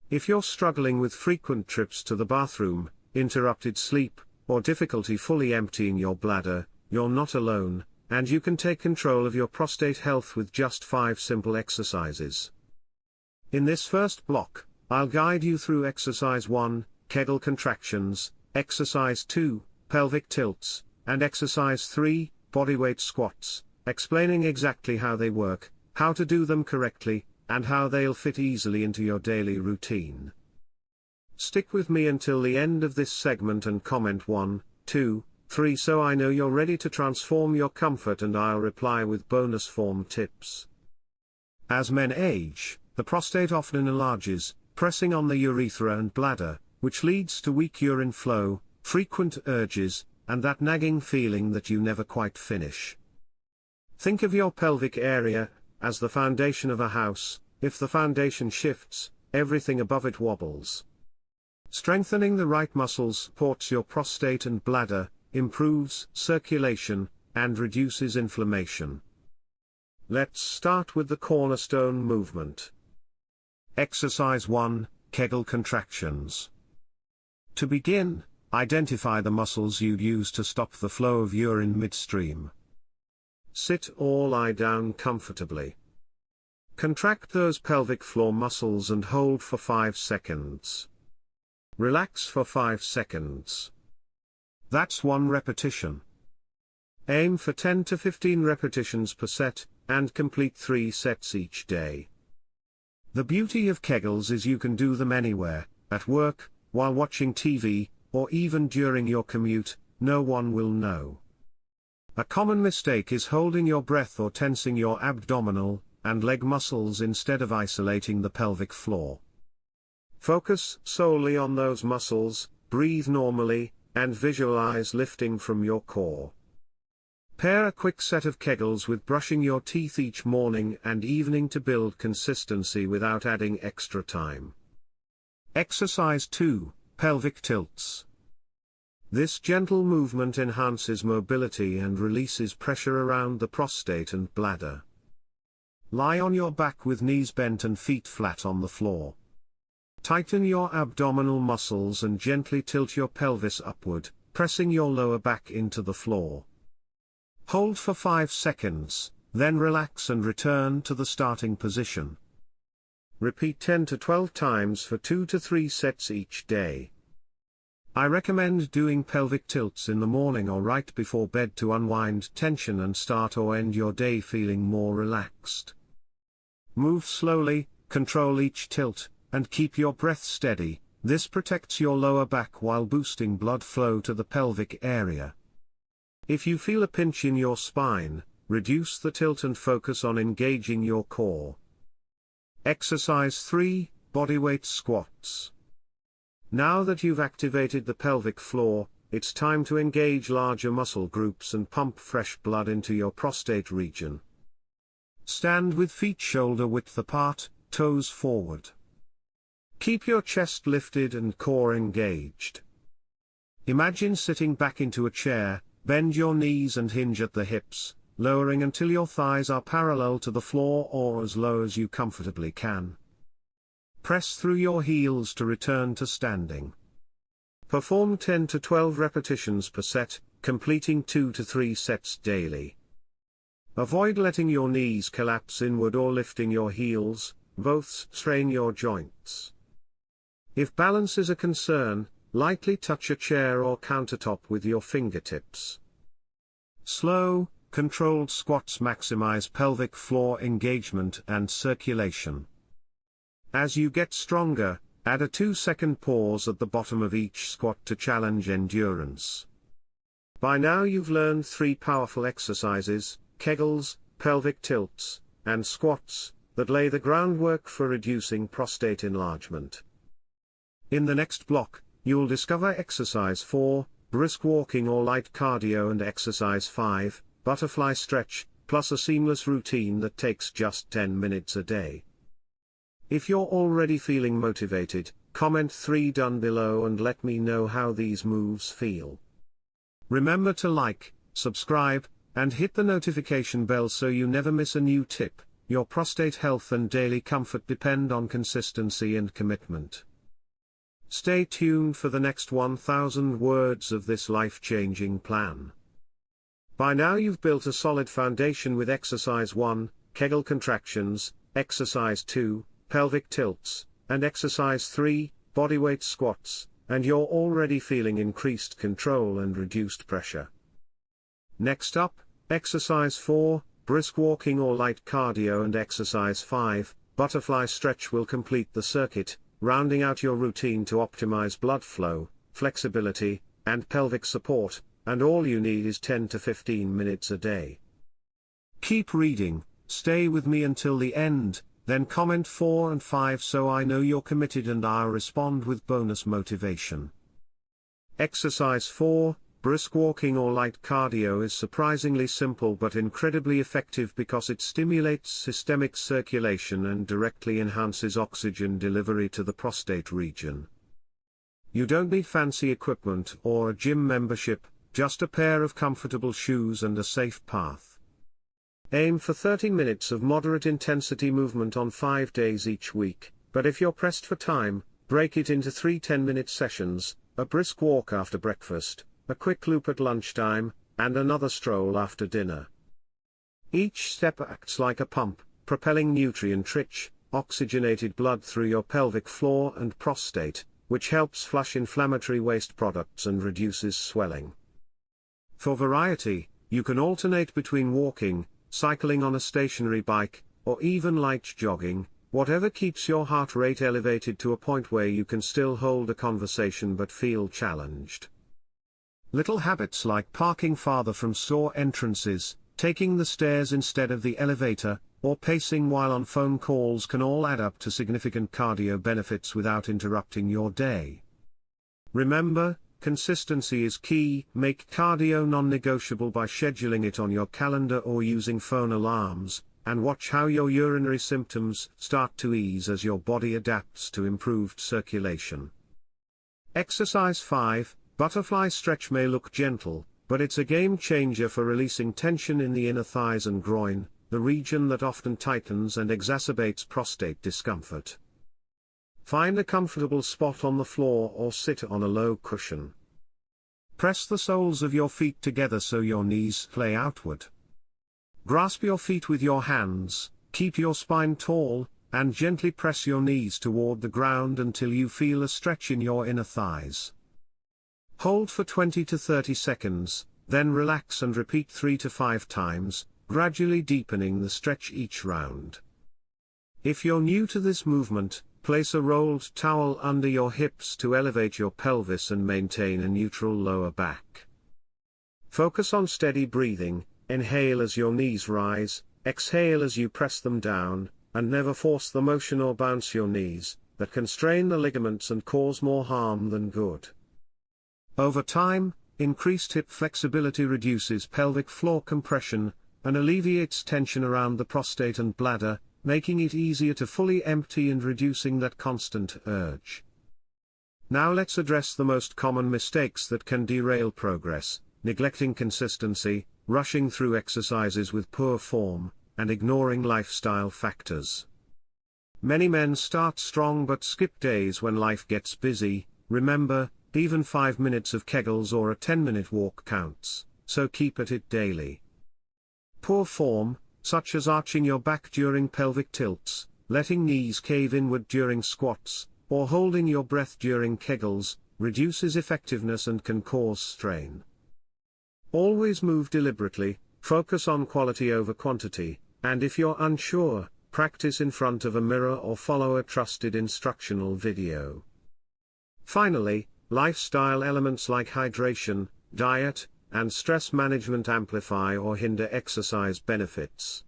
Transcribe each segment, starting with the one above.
If you're struggling with frequent trips to the bathroom, interrupted sleep, or difficulty fully emptying your bladder, you're not alone, and you can take control of your prostate health with just 5 simple exercises. In this first block, I'll guide you through exercise 1, Kegel contractions, exercise 2, pelvic tilts, and exercise 3, bodyweight squats, explaining exactly how they work, how to do them correctly, and how they'll fit easily into your daily routine. Stick with me until the end of this segment and comment 1, 2, 3 so I know you're ready to transform your comfort, and I'll reply with bonus form tips. As men age, the prostate often enlarges, pressing on the urethra and bladder, which leads to weak urine flow, frequent urges, and that nagging feeling that you never quite finish. Think of your pelvic area as the foundation of a house. If the foundation shifts, everything above it wobbles. Strengthening the right muscles supports your prostate and bladder, improves circulation, and reduces inflammation. Let's start with the cornerstone movement. Exercise 1, Kegel contractions. To begin, identify the muscles you'd use to stop the flow of urine midstream. Sit or lie down comfortably. Contract those pelvic floor muscles and hold for 5 seconds. Relax for 5 seconds. That's 1 repetition. Aim for 10 to 15 repetitions per set, and complete 3 sets each day. The beauty of Kegels is you can do them anywhere, at work, while watching TV, or even during your commute. No one will know. A common mistake is holding your breath or tensing your abdominal and leg muscles instead of isolating the pelvic floor. Focus solely on those muscles, breathe normally, and visualize lifting from your core. Pair a quick set of Kegels with brushing your teeth each morning and evening to build consistency without adding extra time. Exercise 2, pelvic tilts. This gentle movement enhances mobility and releases pressure around the prostate and bladder. Lie on your back with knees bent and feet flat on the floor. Tighten your abdominal muscles and gently tilt your pelvis upward, pressing your lower back into the floor. Hold for 5 seconds, then relax and return to the starting position. Repeat 10 to 12 times for 2 to 3 sets each day. I recommend doing pelvic tilts in the morning or right before bed to unwind tension and start or end your day feeling more relaxed. Move slowly, control each tilt, and keep your breath steady. This protects your lower back while boosting blood flow to the pelvic area. If you feel a pinch in your spine, reduce the tilt and focus on engaging your core. Exercise 3, bodyweight squats. Now that you've activated the pelvic floor, it's time to engage larger muscle groups and pump fresh blood into your prostate region. Stand with feet shoulder width apart, toes forward. Keep your chest lifted and core engaged. Imagine sitting back into a chair, bend your knees and hinge at the hips, lowering until your thighs are parallel to the floor or as low as you comfortably can. Press through your heels to return to standing. Perform 10 to 12 repetitions per set, completing 2 to 3 sets daily. Avoid letting your knees collapse inward or lifting your heels, both strain your joints. If balance is a concern, lightly touch a chair or countertop with your fingertips. Slow, controlled squats maximize pelvic floor engagement and circulation. As you get stronger, add a 2-second pause at the bottom of each squat to challenge endurance. By now you've learned 3 powerful exercises, Kegels, pelvic tilts, and squats, that lay the groundwork for reducing prostate enlargement. In the next block, you'll discover exercise 4, brisk walking or light cardio, and exercise 5, butterfly stretch, plus a seamless routine that takes just 10 minutes a day. If you're already feeling motivated, comment 3 done below and let me know how these moves feel. Remember to like, subscribe, and hit the notification bell so you never miss a new tip. your prostate health and daily comfort depend on consistency and commitment. Stay tuned for the next 1000 words of this life-changing plan. By now you've built a solid foundation with exercise 1, Kegel contractions, exercise 2, pelvic tilts, and exercise 3, bodyweight squats, and you're already feeling increased control and reduced pressure. Next up, exercise 4, brisk walking or light cardio, and exercise 5, butterfly stretch will complete the circuit, rounding out your routine to optimize blood flow, flexibility, and pelvic support, and all you need is 10 to 15 minutes a day. Keep reading, stay with me until the end, then comment 4 and 5 so I know you're committed and I'll respond with bonus motivation. Exercise 4, brisk walking or light cardio is surprisingly simple but incredibly effective because it stimulates systemic circulation and directly enhances oxygen delivery to the prostate region. You don't need fancy equipment or a gym membership, just a pair of comfortable shoes and a safe path. Aim for 30 minutes of moderate intensity movement on 5 days each week, but if you're pressed for time, break it into 3 10-minute sessions, a brisk walk after breakfast, a quick loop at lunchtime, and another stroll after dinner. Each step acts like a pump, propelling nutrient-rich, oxygenated blood through your pelvic floor and prostate, which helps flush inflammatory waste products and reduces swelling. For variety, you can alternate between walking, cycling on a stationary bike, or even light jogging, whatever keeps your heart rate elevated to a point where you can still hold a conversation but feel challenged. Little habits like parking farther from store entrances, taking the stairs instead of the elevator, or pacing while on phone calls can all add up to significant cardio benefits without interrupting your day. Remember, consistency is key. Make cardio non-negotiable by scheduling it on your calendar or using phone alarms, and watch how your urinary symptoms start to ease as your body adapts to improved circulation. Exercise 5, butterfly stretch may look gentle, but it's a game changer for releasing tension in the inner thighs and groin, the region that often tightens and exacerbates prostate discomfort. Find a comfortable spot on the floor or sit on a low cushion. Press the soles of your feet together so your knees lay outward. Grasp your feet with your hands, keep your spine tall, and gently press your knees toward the ground until you feel a stretch in your inner thighs. Hold for 20 to 30 seconds, then relax and repeat 3 to 5 times, gradually deepening the stretch each round. If you're new to this movement, place a rolled towel under your hips to elevate your pelvis and maintain a neutral lower back. Focus on steady breathing, inhale as your knees rise, exhale as you press them down, and never force the motion or bounce your knees, that can strain the ligaments and cause more harm than good. Over time, increased hip flexibility reduces pelvic floor compression, and alleviates tension around the prostate and bladder, making it easier to fully empty and reducing that constant urge. Now let's address the most common mistakes that can derail progress: neglecting consistency, rushing through exercises with poor form, and ignoring lifestyle factors. Many men start strong but skip days when life gets busy. Remember, even 5 minutes of Kegels or a 10-minute walk counts, so keep at it daily. Poor form, such as arching your back during pelvic tilts, letting knees cave inward during squats, or holding your breath during Kegels, reduces effectiveness and can cause strain. Always move deliberately, focus on quality over quantity, and if you're unsure, practice in front of a mirror or follow a trusted instructional video. Finally, lifestyle elements like hydration, diet, and stress management amplify or hinder exercise benefits.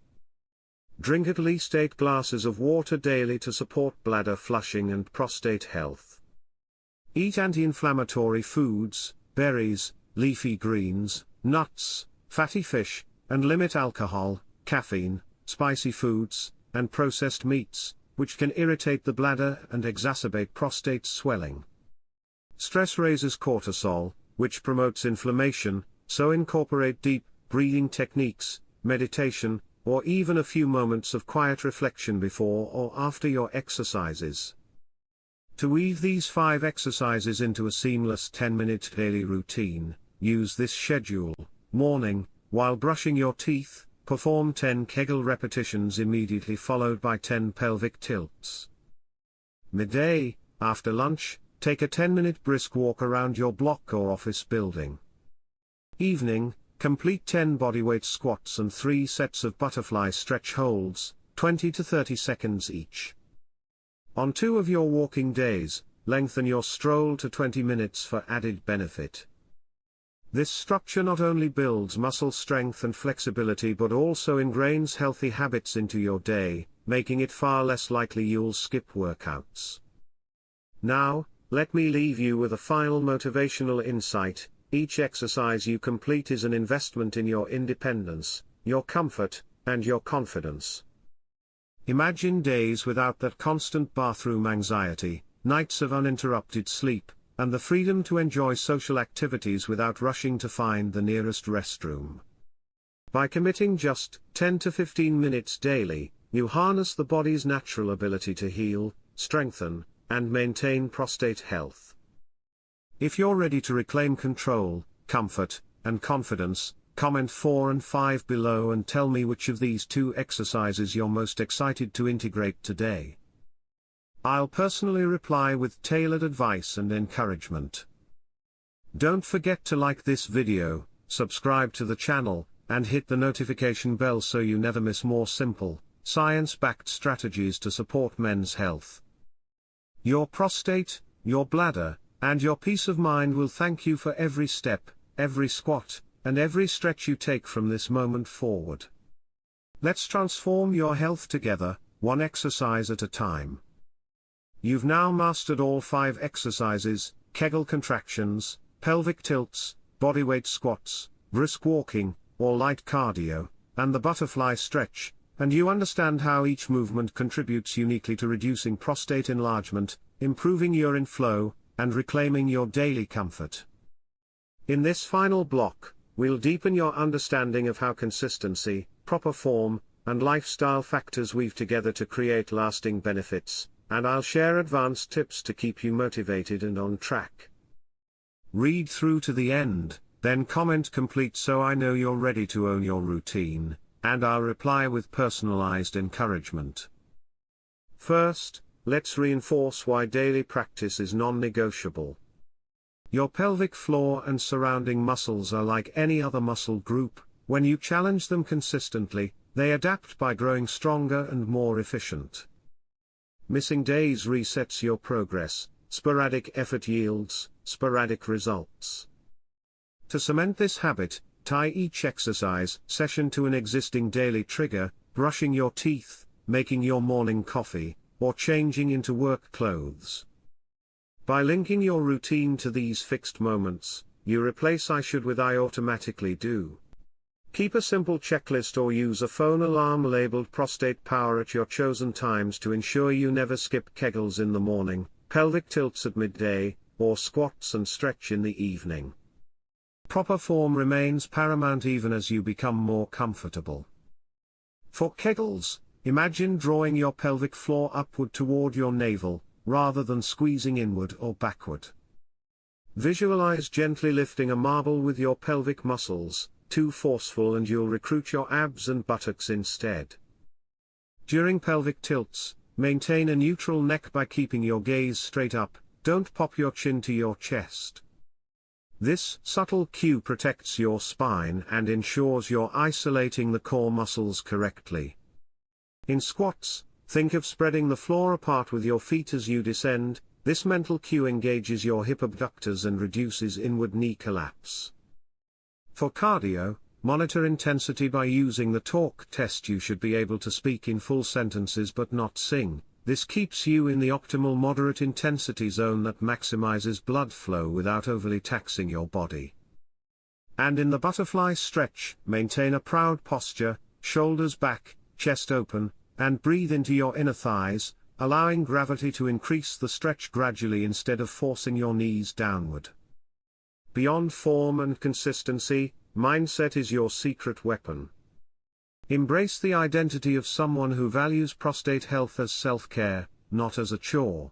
Drink at least 8 glasses of water daily to support bladder flushing and prostate health. Eat anti-inflammatory foods, berries, leafy greens, nuts, fatty fish, and limit alcohol, caffeine, spicy foods, and processed meats, which can irritate the bladder and exacerbate prostate swelling. Stress raises cortisol, which promotes inflammation, so incorporate deep breathing techniques, meditation, or even a few moments of quiet reflection before or after your exercises. To weave these 5 exercises into a seamless 10-minute daily routine, use this schedule. Morning, while brushing your teeth, perform 10 Kegel repetitions immediately followed by 10 pelvic tilts. Midday, after lunch, take a 10-minute brisk walk around your block or office building. Evening, complete 10 bodyweight squats and 3 sets of butterfly stretch holds, 20 to 30 seconds each. On 2 of your walking days, lengthen your stroll to 20 minutes for added benefit. This structure not only builds muscle strength and flexibility but also ingrains healthy habits into your day, making it far less likely you'll skip workouts. Now, let me leave you with a final motivational insight. Each exercise you complete is an investment in your independence, your comfort, and your confidence. Imagine days without that constant bathroom anxiety, nights of uninterrupted sleep, and the freedom to enjoy social activities without rushing to find the nearest restroom. By committing just 10 to 15 minutes daily, you harness the body's natural ability to heal, strengthen, and maintain prostate health. If you're ready to reclaim control, comfort, and confidence, comment 4 and 5 below and tell me which of these 2 exercises you're most excited to integrate today. I'll personally reply with tailored advice and encouragement. Don't forget to like this video, subscribe to the channel, and hit the notification bell so you never miss more simple, science-backed strategies to support men's health. Your prostate, your bladder, and your peace of mind will thank you for every step, every squat, and every stretch you take from this moment forward. Let's transform your health together, one exercise at a time. You've now mastered all 5 exercises: Kegel contractions, pelvic tilts, bodyweight squats, brisk walking, or light cardio, and the butterfly stretch, and you understand how each movement contributes uniquely to reducing prostate enlargement, improving urine flow, and reclaiming your daily comfort. In this final block, we'll deepen your understanding of how consistency, proper form, and lifestyle factors weave together to create lasting benefits, and I'll share advanced tips to keep you motivated and on track. Read through to the end, then comment complete so I know you're ready to own your routine, and I'll reply with personalized encouragement. First, let's reinforce why daily practice is non-negotiable. Your pelvic floor and surrounding muscles are like any other muscle group. When you challenge them consistently, they adapt by growing stronger and more efficient. Missing days resets your progress, sporadic effort yields sporadic results. To cement this habit, tie each exercise session to an existing daily trigger: brushing your teeth, making your morning coffee, or changing into work clothes. By linking your routine to these fixed moments, you replace "I should" with "I automatically do." Keep a simple checklist or use a phone alarm labeled Prostate Power at your chosen times to ensure you never skip Kegels in the morning, pelvic tilts at midday, or squats and stretch in the evening. Proper form remains paramount even as you become more comfortable. For Kegels, imagine drawing your pelvic floor upward toward your navel, rather than squeezing inward or backward. Visualize gently lifting a marble with your pelvic muscles. Too forceful and you'll recruit your abs and buttocks instead. During pelvic tilts, maintain a neutral neck by keeping your gaze straight up. Don't pop your chin to your chest. This subtle cue protects your spine and ensures you're isolating the core muscles correctly. In squats, think of spreading the floor apart with your feet as you descend. This mental cue engages your hip abductors and reduces inward knee collapse. For cardio, monitor intensity by using the talk test. You should be able to speak in full sentences but not sing. This keeps you in the optimal moderate intensity zone that maximizes blood flow without overly taxing your body. And in the butterfly stretch, maintain a proud posture, shoulders back, chest open, and breathe into your inner thighs, allowing gravity to increase the stretch gradually instead of forcing your knees downward. Beyond form and consistency, mindset is your secret weapon. Embrace the identity of someone who values prostate health as self-care, not as a chore.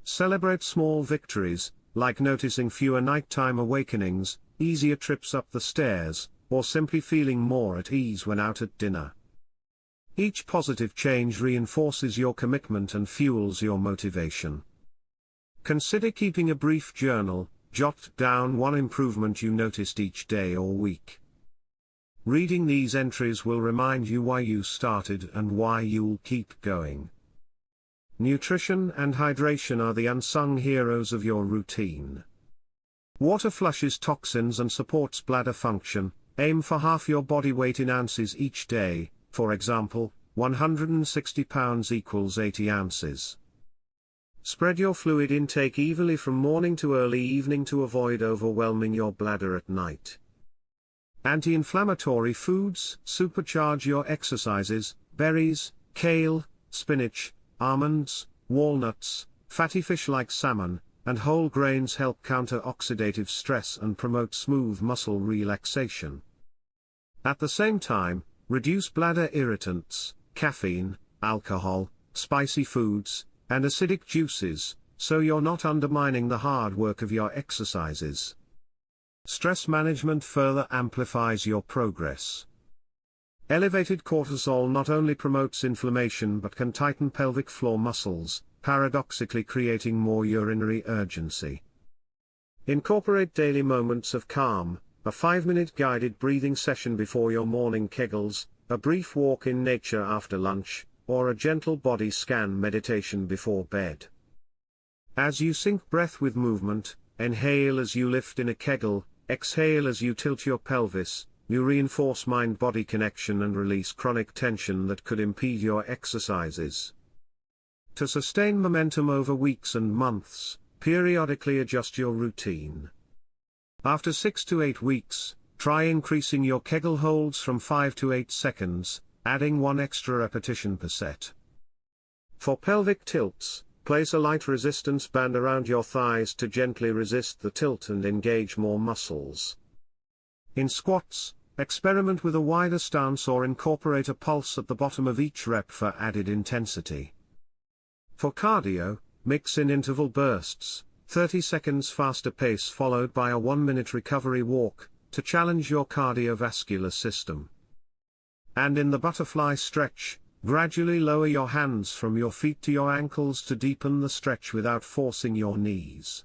Celebrate small victories, like noticing fewer nighttime awakenings, easier trips up the stairs, or simply feeling more at ease when out at dinner. Each positive change reinforces your commitment and fuels your motivation. Consider keeping a brief journal. Jot down one improvement you noticed each day or week. Reading these entries will remind you why you started and why you'll keep going. Nutrition and hydration are the unsung heroes of your routine. Water flushes toxins and supports bladder function. Aim for half your body weight in ounces each day, for example, 160 pounds equals 80 ounces. Spread your fluid intake evenly from morning to early evening to avoid overwhelming your bladder at night. Anti-inflammatory foods supercharge your exercises. Berries, kale, spinach, almonds, walnuts, fatty fish like salmon, and whole grains help counter oxidative stress and promote smooth muscle relaxation. At the same time, reduce bladder irritants, caffeine, alcohol, spicy foods, and acidic juices, so you're not undermining the hard work of your exercises. Stress management further amplifies your progress. Elevated cortisol not only promotes inflammation but can tighten pelvic floor muscles, paradoxically creating more urinary urgency. Incorporate daily moments of calm, a 5-minute guided breathing session before your morning kegels, a brief walk in nature after lunch, or a gentle body scan meditation before bed. As you sync breath with movement, inhale as you lift in a kegel, exhale as you tilt your pelvis, you reinforce mind-body connection and release chronic tension that could impede your exercises. To sustain momentum over weeks and months, periodically adjust your routine. After 6 to 8 weeks, try increasing your kegel holds from 5 to 8 seconds, adding 1 extra repetition per set. For pelvic tilts, place a light resistance band around your thighs to gently resist the tilt and engage more muscles. In squats, experiment with a wider stance or incorporate a pulse at the bottom of each rep for added intensity. For cardio, mix in interval bursts, 30 seconds faster pace followed by a 1-minute recovery walk, to challenge your cardiovascular system. And in the butterfly stretch, gradually lower your hands from your feet to your ankles to deepen the stretch without forcing your knees.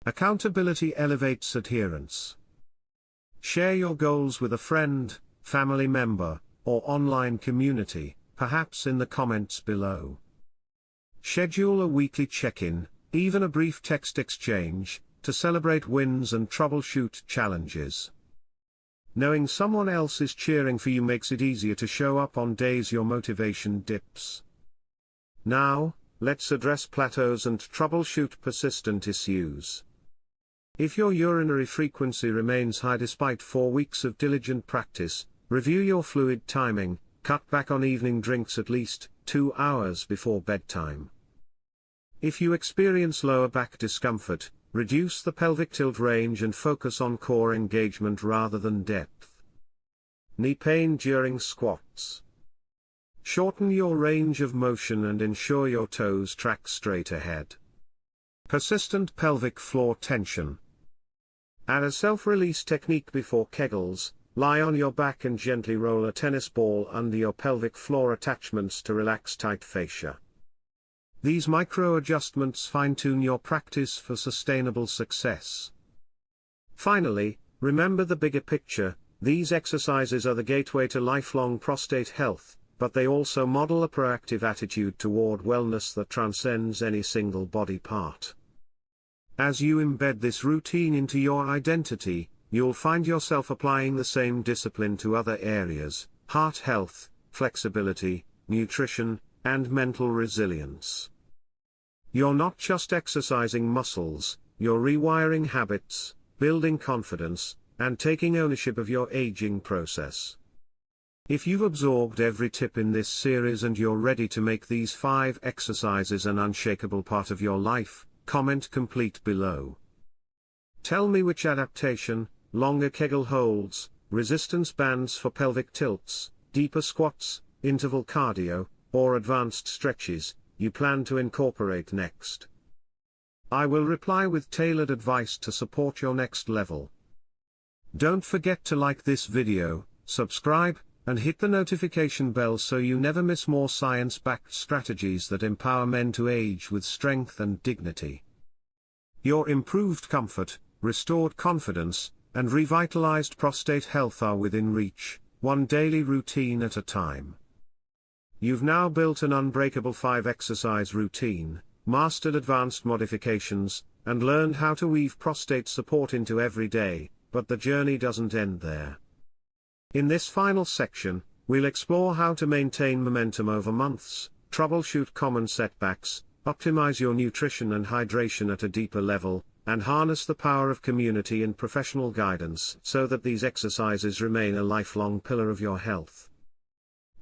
Accountability elevates adherence. Share your goals with a friend, family member, or online community, perhaps in the comments below. Schedule a weekly check-in, even a brief text exchange, to celebrate wins and troubleshoot challenges. Knowing someone else is cheering for you makes it easier to show up on days your motivation dips. Now, let's address plateaus and troubleshoot persistent issues. If your urinary frequency remains high despite 4 weeks of diligent practice, review your fluid timing, cut back on evening drinks at least 2 hours before bedtime. If you experience lower back discomfort, reduce the pelvic tilt range and focus on core engagement rather than depth. Knee pain during squats. Shorten your range of motion and ensure your toes track straight ahead. Persistent pelvic floor tension. Add a self-release technique before kegels. Lie on your back and gently roll a tennis ball under your pelvic floor attachments to relax tight fascia. These micro-adjustments fine-tune your practice for sustainable success. Finally, remember the bigger picture. These exercises are the gateway to lifelong prostate health, but they also model a proactive attitude toward wellness that transcends any single body part. As you embed this routine into your identity, you'll find yourself applying the same discipline to other areas: heart health, flexibility, nutrition, and mental resilience. You're not just exercising muscles, you're rewiring habits, building confidence, and taking ownership of your aging process. If you've absorbed every tip in this series and you're ready to make these 5 exercises an unshakable part of your life, comment complete below. Tell me which adaptation, longer kegel holds, resistance bands for pelvic tilts, deeper squats, interval cardio, or advanced stretches you plan to incorporate next. I will reply with tailored advice to support your next level. Don't forget to like this video, subscribe, and hit the notification bell so you never miss more science-backed strategies that empower men to age with strength and dignity. Your improved comfort, restored confidence, and revitalized prostate health are within reach, one daily routine at a time. You've now built an unbreakable 5-exercise routine, mastered advanced modifications, and learned how to weave prostate support into every day, but the journey doesn't end there. In this final section, we'll explore how to maintain momentum over months, troubleshoot common setbacks, optimize your nutrition and hydration at a deeper level, and harness the power of community and professional guidance so that these exercises remain a lifelong pillar of your health.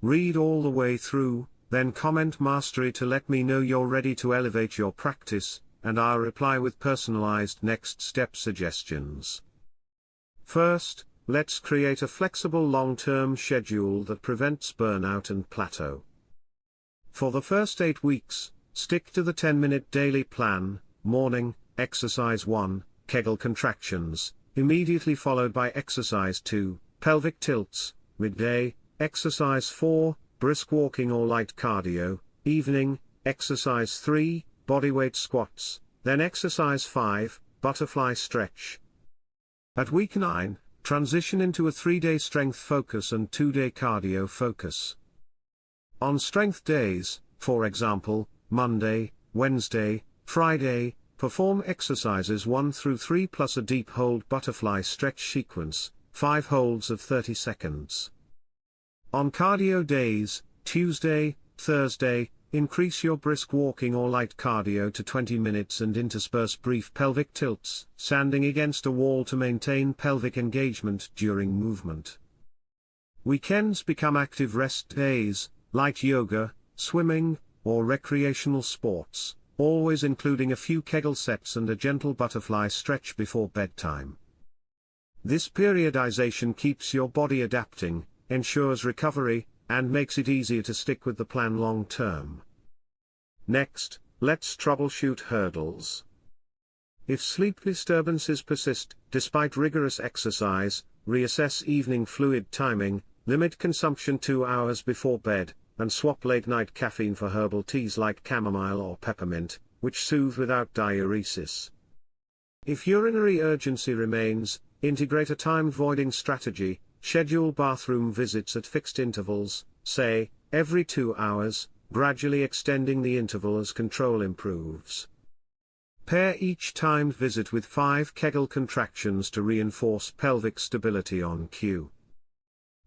Read all the way through, then comment mastery to let me know you're ready to elevate your practice, and I'll reply with personalized next step suggestions. First, let's create a flexible long-term schedule that prevents burnout and plateau. For the first 8 weeks, stick to the 10-minute daily plan. Morning, exercise 1, Kegel contractions, immediately followed by exercise 2, pelvic tilts. Midday, exercise 4, brisk walking or light cardio. Evening, exercise 3, bodyweight squats, then exercise 5, butterfly stretch. At week 9, transition into a 3-day strength focus and 2-day cardio focus. On strength days, for example, Monday, Wednesday, Friday, perform exercises 1 through 3 plus a deep hold butterfly stretch sequence, 5 holds of 30 seconds. On cardio days, Tuesday, Thursday, increase your brisk walking or light cardio to 20 minutes and intersperse brief pelvic tilts, standing against a wall to maintain pelvic engagement during movement. Weekends become active rest days, light yoga, swimming, or recreational sports, always including a few Kegel sets and a gentle butterfly stretch before bedtime. This periodization keeps your body adapting, ensures recovery, and makes it easier to stick with the plan long term. Next, let's troubleshoot hurdles. If sleep disturbances persist, despite rigorous exercise, reassess evening fluid timing, limit consumption 2 hours before bed, and swap late-night caffeine for herbal teas like chamomile or peppermint, which soothe without diuresis. If urinary urgency remains, integrate a time-voiding strategy. Schedule bathroom visits at fixed intervals, say, every 2 hours, gradually extending the interval as control improves. Pair each timed visit with 5 Kegel contractions to reinforce pelvic stability on cue.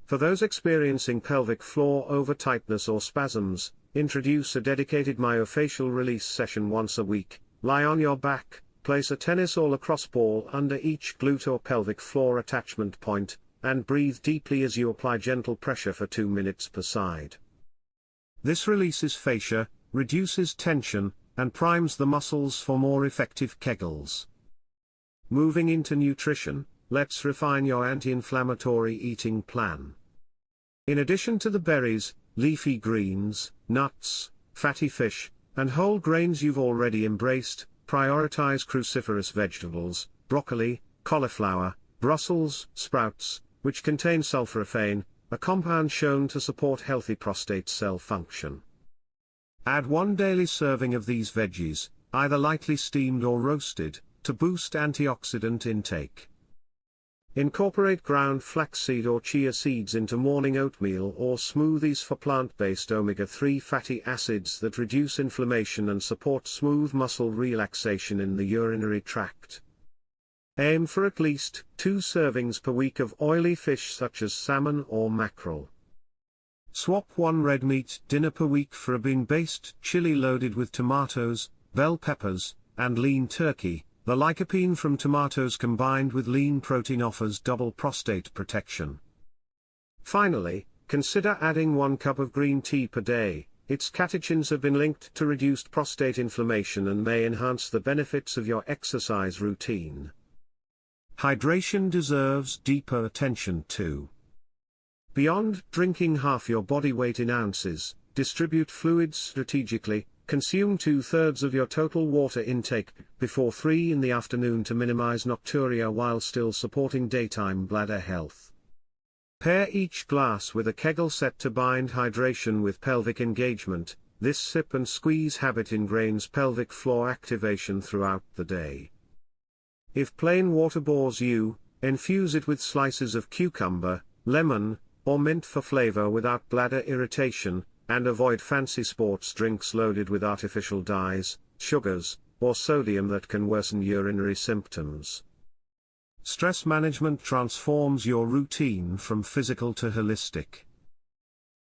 For those experiencing pelvic floor over-tightness or spasms, introduce a dedicated myofascial release session once a week. Lie on your back, place a tennis or lacrosse ball under each glute or pelvic floor attachment point, and breathe deeply as you apply gentle pressure for 2 minutes per side. This releases fascia, reduces tension, and primes the muscles for more effective Kegels. Moving into nutrition, let's refine your anti-inflammatory eating plan. In addition to the berries, leafy greens, nuts, fatty fish, and whole grains you've already embraced, prioritize cruciferous vegetables, broccoli, cauliflower, Brussels sprouts, which contain sulforaphane, a compound shown to support healthy prostate cell function. Add 1 daily serving of these veggies, either lightly steamed or roasted, to boost antioxidant intake. Incorporate ground flaxseed or chia seeds into morning oatmeal or smoothies for plant-based omega-3 fatty acids that reduce inflammation and support smooth muscle relaxation in the urinary tract. Aim for at least 2 servings per week of oily fish such as salmon or mackerel. Swap 1 red meat dinner per week for a bean-based chili loaded with tomatoes, bell peppers, and lean turkey. The lycopene from tomatoes combined with lean protein offers double prostate protection. Finally, consider adding 1 cup of green tea per day. Its catechins have been linked to reduced prostate inflammation and may enhance the benefits of your exercise routine. Hydration deserves deeper attention too. Beyond drinking half your body weight in ounces, distribute fluids strategically. Consume 2/3 of your total water intake before 3 in the afternoon to minimize nocturia while still supporting daytime bladder health. Pair each glass with a Kegel set to bind hydration with pelvic engagement. This sip and squeeze habit ingrains pelvic floor activation throughout the day. If plain water bores you, infuse it with slices of cucumber, lemon, or mint for flavor without bladder irritation, and avoid fancy sports drinks loaded with artificial dyes, sugars, or sodium that can worsen urinary symptoms. Stress management transforms your routine from physical to holistic.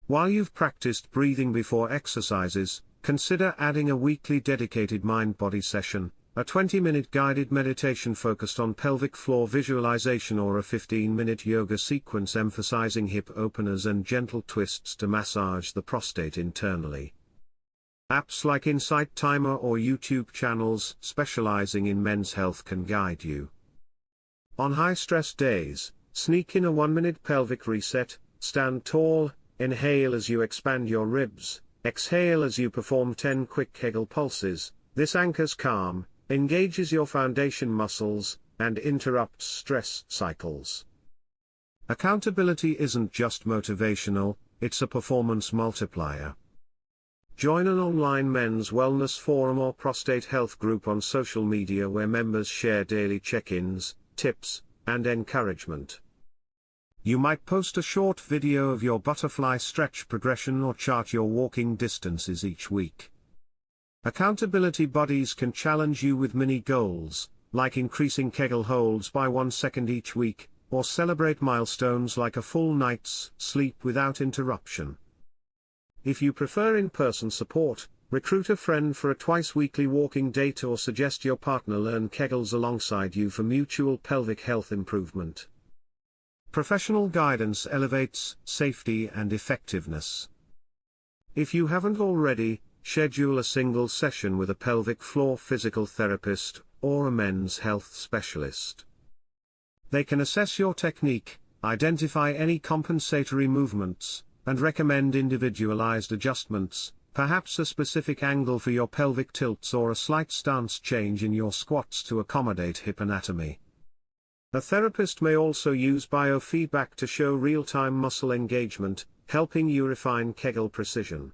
While you've practiced breathing before exercises, consider adding a weekly dedicated mind-body session, a 20-minute guided meditation focused on pelvic floor visualization, or a 15-minute yoga sequence emphasizing hip openers and gentle twists to massage the prostate internally. Apps like Insight Timer or YouTube channels specializing in men's health can guide you. On high-stress days, sneak in a 1-minute pelvic reset. Stand tall, inhale as you expand your ribs, exhale as you perform 10 quick Kegel pulses. This anchors calm, engages your foundation muscles, and interrupts stress cycles. Accountability isn't just motivational, it's a performance multiplier. Join an online men's wellness forum or prostate health group on social media where members share daily check-ins, tips, and encouragement. You might post a short video of your butterfly stretch progression or chart your walking distances each week. Accountability buddies can challenge you with mini goals, like increasing Kegel holds by 1 second each week, or celebrate milestones like a full night's sleep without interruption. If you prefer in-person support, recruit a friend for a twice-weekly walking date or suggest your partner learn Kegels alongside you for mutual pelvic health improvement. Professional guidance elevates safety and effectiveness. If you haven't already, schedule a single session with a pelvic floor physical therapist or a men's health specialist. They can assess your technique, identify any compensatory movements, and recommend individualized adjustments, perhaps a specific angle for your pelvic tilts or a slight stance change in your squats to accommodate hip anatomy. A therapist may also use biofeedback to show real-time muscle engagement, helping you refine Kegel precision.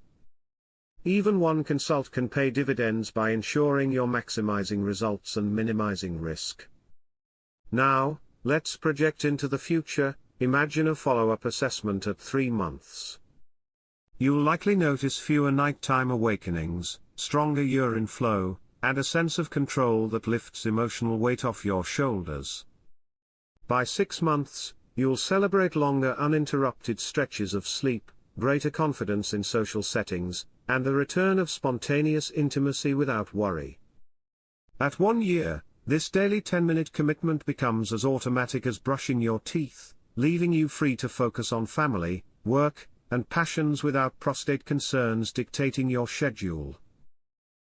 Even one consult can pay dividends by ensuring you're maximizing results and minimizing risk. Now, let's project into the future. Imagine a follow-up assessment at 3 months. You'll likely notice fewer nighttime awakenings, stronger urine flow, and a sense of control that lifts emotional weight off your shoulders. By 6 months, you'll celebrate longer uninterrupted stretches of sleep, greater confidence in social settings, and the return of spontaneous intimacy without worry. At 1 year, this daily 10-minute commitment becomes as automatic as brushing your teeth, leaving you free to focus on family, work, and passions without prostate concerns dictating your schedule.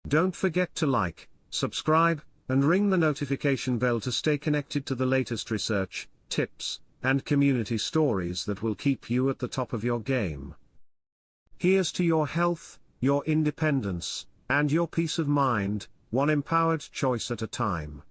Don't forget to like, subscribe, and ring the notification bell to stay connected to the latest research, tips, and community stories that will keep you at the top of your game. Here's to your health, your independence, and your peace of mind, one empowered choice at a time.